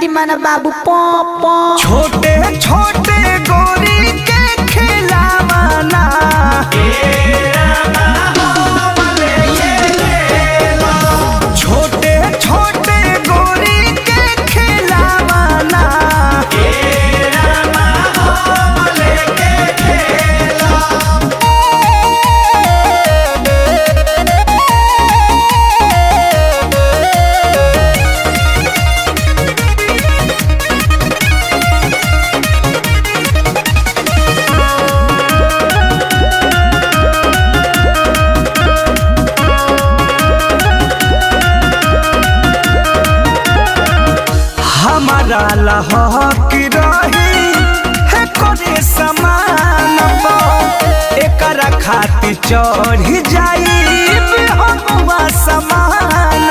दीवाना बाबू पो पो। छोटे छोटे गोरी के खिलावाना छोटे छोटे गोरी के खिलावाना हमारा लहक रही है कोने समान एकरा खातिर चढ़ जाई हम समान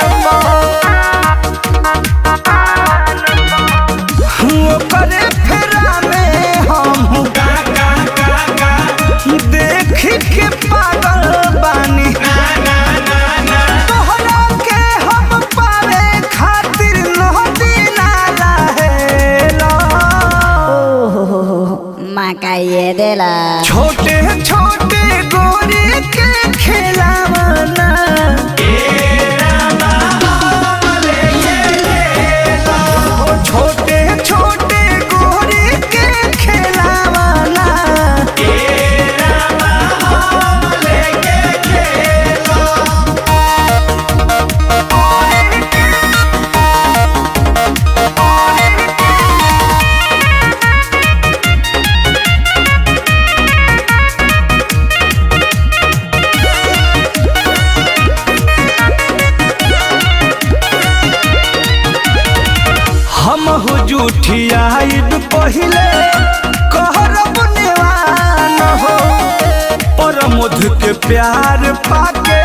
ओकरे फेरा में हम देख के पागल बानी तोहरा के हम पावे खातिर नदी नाला हेला माँ का ये देला। छोटे छोटे गोरी के खिलावाना छोटे छोटे गोरी के खिलावाना हम हो जुठियाइब पहिले कहरब नेवान हो पर मधु के प्यार पाके